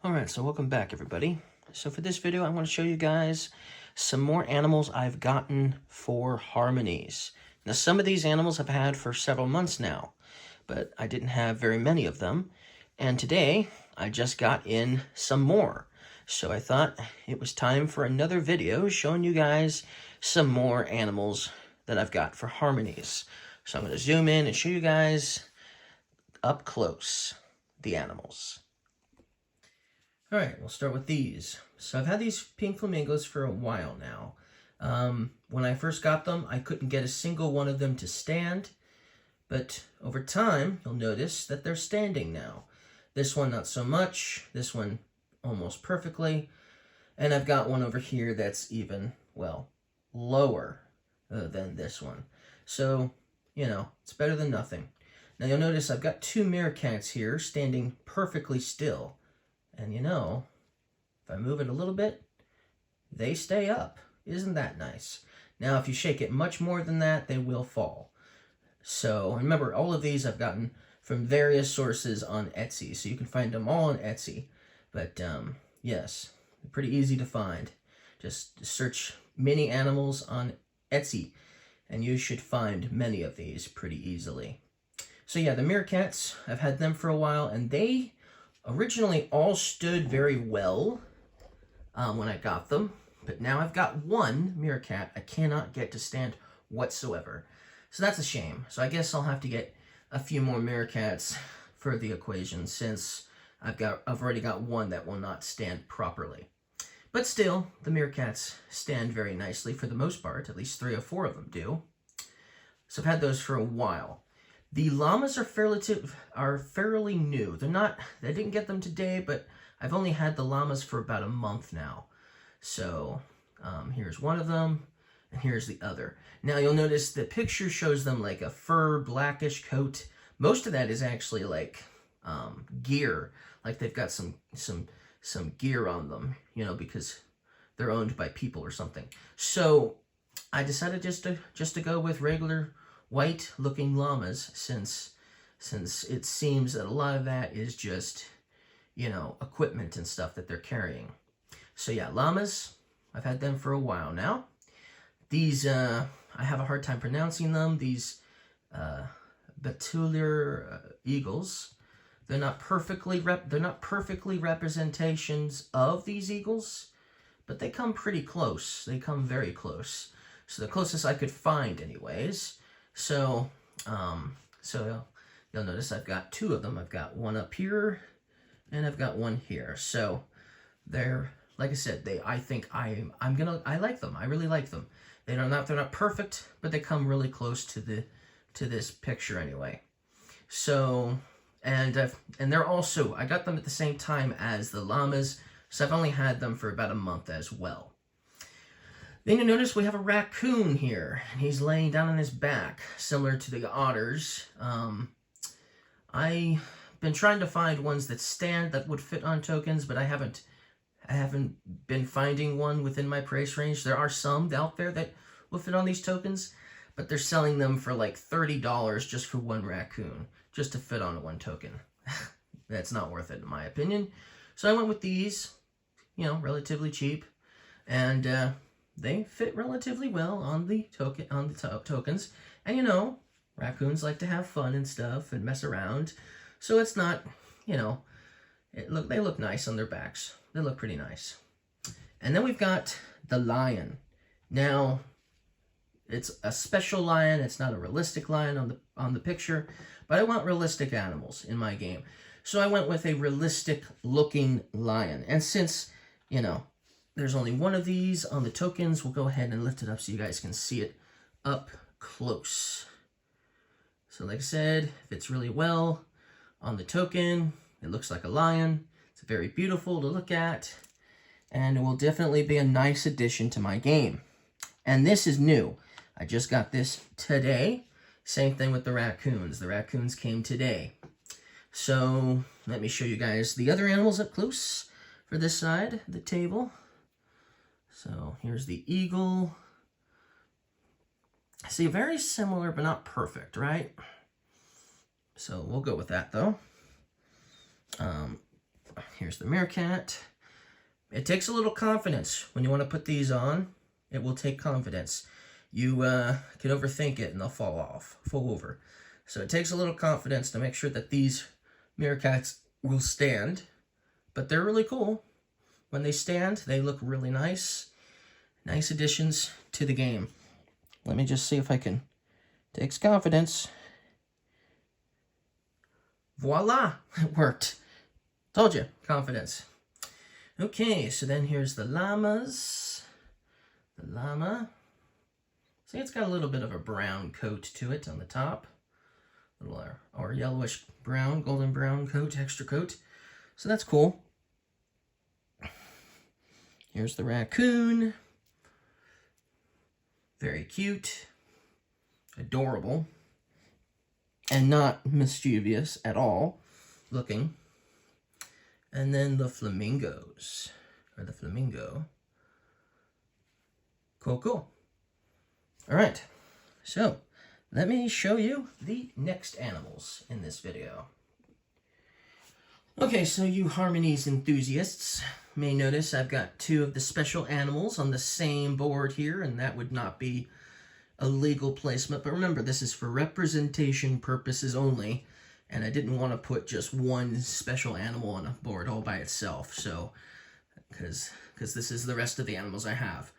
Alright, so welcome back everybody. So for this video I want to show you guys some more animals I've gotten for Harmonies. Now some of these animals I've had for several months now, but I didn't have very many of them. And today I just got in some more. So I thought it was time for another video showing you guys some more animals that I've got for Harmonies. So I'm going to zoom in and show you guys up close the animals. Alright, we'll start with these. So I've had these pink flamingos for a while now. When I first got them, I couldn't get a single one of them to stand, but over time, you'll notice that they're standing now. This one, not so much. This one, almost perfectly. And I've got one over here that's even, well, lower than this one. So, you know, it's better than nothing. Now you'll notice I've got two meerkats here standing perfectly still. And you know, if I move it a little bit, they stay up. Isn't that nice? Now, if you shake it much more than that, they will fall. So remember, all of these I've gotten from various sources on Etsy. So you can find them all on Etsy. But yes, pretty easy to find. Just search mini animals on Etsy, and you should find many of these pretty easily. So yeah, the meerkats, I've had them for a while, and they originally all stood very well when I got them, but now I've got one meerkat I cannot get to stand whatsoever. So that's a shame. So I guess I'll have to get a few more meerkats for the equation, since I've already got one that will not stand properly. But still, the meerkats stand very nicely for the most part. At least 3 or 4 of them do. So I've had those for a while. The llamas are fairly new. I didn't get them today, but I've only had the llamas for about a month now. So here's one of them, and here's the other. Now you'll notice the picture shows them like a fur blackish coat. Most of that is actually like gear, like they've got some gear on them, you know, because they're owned by people or something. So I decided just to go with regular white looking llamas, since it seems that a lot of that is just, you know, equipment and stuff that they're carrying. So yeah, llamas, I've had them for a while now. These I have a hard time pronouncing them. These Betulier eagles, they're not perfectly representations of these eagles, but they come pretty close. They come very close. So the closest I could find anyways. So you'll notice I've got 2 of them. I've got one up here, and I've got one here. So they're, like I said, I like them. I really like them. They're not perfect, but they come really close to this picture anyway. So and they're also, I got them at the same time as the llamas, so I've only had them for about a month as well. Then you notice we have a raccoon here, and he's laying down on his back, similar to the otters. I've been trying to find ones that would fit on tokens, but I haven't been finding one within my price range. There are some out there that will fit on these tokens, but they're selling them for like $30 just for one raccoon, just to fit on one token. That's not worth it in my opinion. So I went with these, you know, relatively cheap, and they fit relatively well on the tokens. And you know, raccoons like to have fun and stuff and mess around. So it's not, you know, they look nice on their backs. They look pretty nice. And then we've got the lion. Now, it's a special lion. It's not a realistic lion on the picture, but I want realistic animals in my game. So I went with a realistic looking lion. And since, you know, there's only one of these on the tokens, we'll go ahead and lift it up so you guys can see it up close. So like I said, fits really well on the token. It looks like a lion. It's very beautiful to look at, and it will definitely be a nice addition to my game. And this is new. I just got this today. Same thing with the raccoons. The raccoons came today. So let me show you guys the other animals up close for this side of the table. So here's the eagle. See, very similar, but not perfect, right? So we'll go with that, though. Here's Here's the meerkat. It takes a little confidence when you want to put these on. It will take confidence. You can overthink it and they'll fall over. So it takes a little confidence to make sure that these meerkats will stand. But they're really cool. When they stand, they look really nice. Nice additions to the game. Let me just see if I can. Takes confidence. Voila! It worked. Told you, confidence. Okay, so then here's the llamas. The llama. See, it's got a little bit of a brown coat to it on the top. A little or yellowish brown, golden brown coat, extra coat. So that's cool. Here's the raccoon. Very cute. Adorable. And not mischievous at all looking. And then the flamingos, or the flamingo. Cool. All right, so let me show you the next animals in this video. Okay, so you Harmonies enthusiasts may notice I've got two of the special animals on the same board here, and that would not be a legal placement. But remember, this is for representation purposes only, and I didn't want to put just one special animal on a board all by itself, so because this is the rest of the animals I have.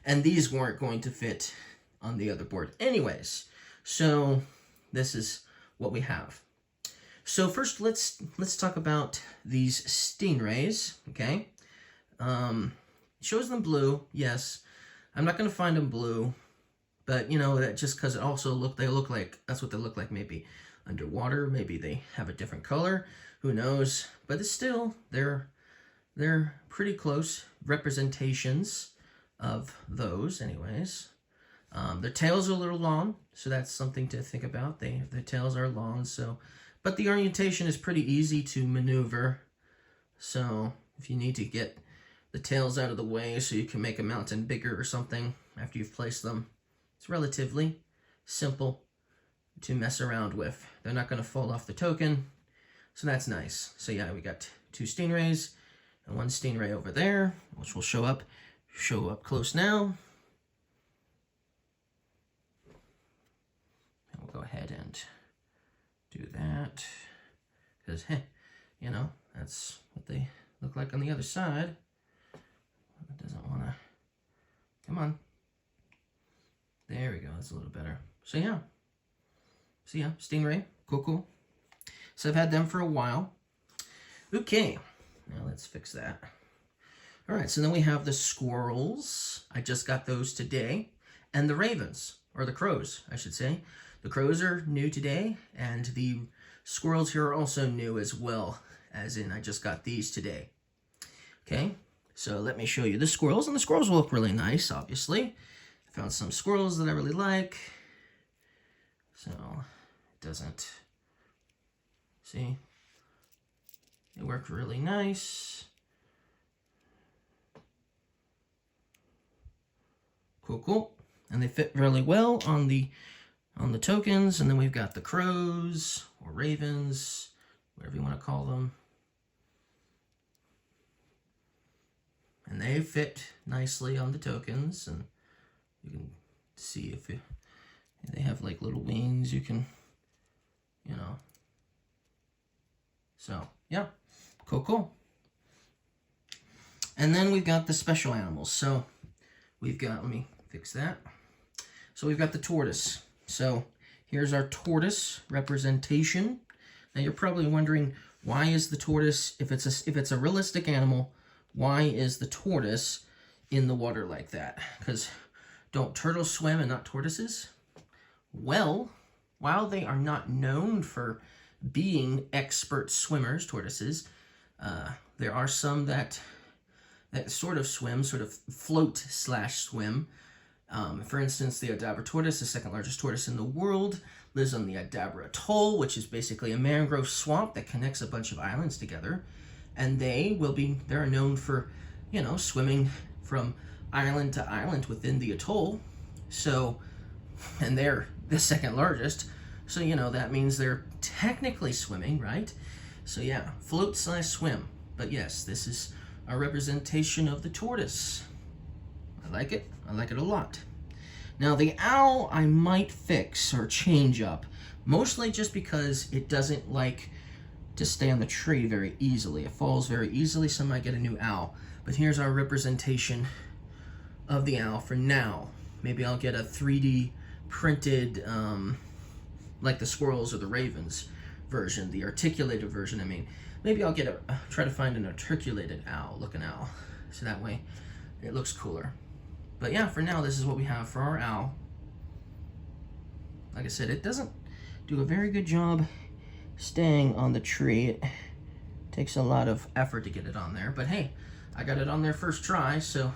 And these weren't going to fit on the other board anyways. So this is what we have. So first let's talk about these stingrays, okay? Shows them blue, yes. I'm not gonna find them blue, but you know, that just because it also they look like, that's what they look like, maybe underwater, maybe they have a different color, who knows? But it's still, they're pretty close representations of those anyways. Their tails are a little long, so that's something to think about. Their tails are long, so, but the orientation is pretty easy to maneuver. So if you need to get the tails out of the way so you can make a mountain bigger or something after you've placed them, it's relatively simple to mess around with. They're not going to fall off the token, so that's nice. So yeah, we got two stingrays and one stingray over there, which will show up close now. And we'll go ahead and do that because, you know, that's what they look like on the other side. It doesn't want to. Come on. There we go. That's a little better. So yeah. Stingray. Cool. So I've had them for a while. Okay. Now let's fix that. All right. So then we have the squirrels. I just got those today. And the ravens, or the crows, I should say. The crows are new today, and the squirrels here are also new as well, as in I just got these today. Okay, so let me show you the squirrels, and the squirrels will look really nice, obviously. I found some squirrels that I really like. So, it doesn't, see, they work really nice. Cool. And they fit really well on the tokens. And then we've got the crows or ravens, whatever you want to call them. And they fit nicely on the tokens, and you can see if they have like little wings, you can, you know. So, yeah, cool. And then we've got the special animals. So we've got, let me fix that. So we've got the tortoise. So here's our tortoise representation. Now you're probably wondering, why is the tortoise, if it's a realistic animal, why is the tortoise in the water like that? Because don't turtles swim and not tortoises? Well, while they are not known for being expert swimmers, tortoises, there are some that sort of swim, sort of float/swim. For instance, the Adabra tortoise, the second largest tortoise in the world, lives on the Adabra Atoll, which is basically a mangrove swamp that connects a bunch of islands together. And they're known for, you know, swimming from island to island within the atoll. So, and they're the second largest. So, you know, that means they're technically swimming, right? So yeah, float/swim. But yes, this is a representation of the tortoise. I like it. I like it a lot. Now the owl I might fix or change up, mostly just because it doesn't like to stay on the tree very easily. It falls very easily, so I might get a new owl. But here's our representation of the owl for now. Maybe I'll get a 3D printed, like the squirrels or the ravens version, the articulated version, I mean. Maybe I'll get try to find an articulated owl, looking owl, so that way it looks cooler. But yeah, for now, this is what we have for our owl. Like I said, it doesn't do a very good job staying on the tree. It takes a lot of effort to get it on there, but hey, I got it on there first try, so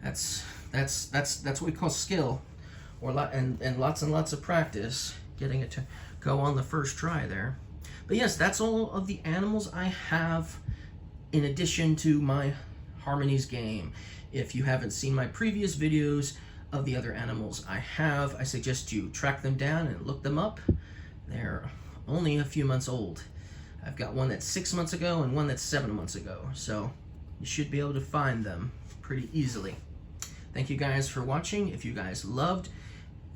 that's what we call skill, or lots and lots of practice getting it to go on the first try there. But yes, that's all of the animals I have in addition to my Harmonies game. If you haven't seen my previous videos of the other animals I have, I suggest you track them down and look them up. They're only a few months old. I've got one that's 6 months ago and one that's 7 months ago, so you should be able to find them pretty easily. Thank you guys for watching. If you guys loved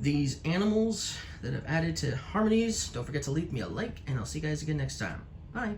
these animals that I've added to Harmonies, don't forget to leave me a like, and I'll see you guys again next time. Bye.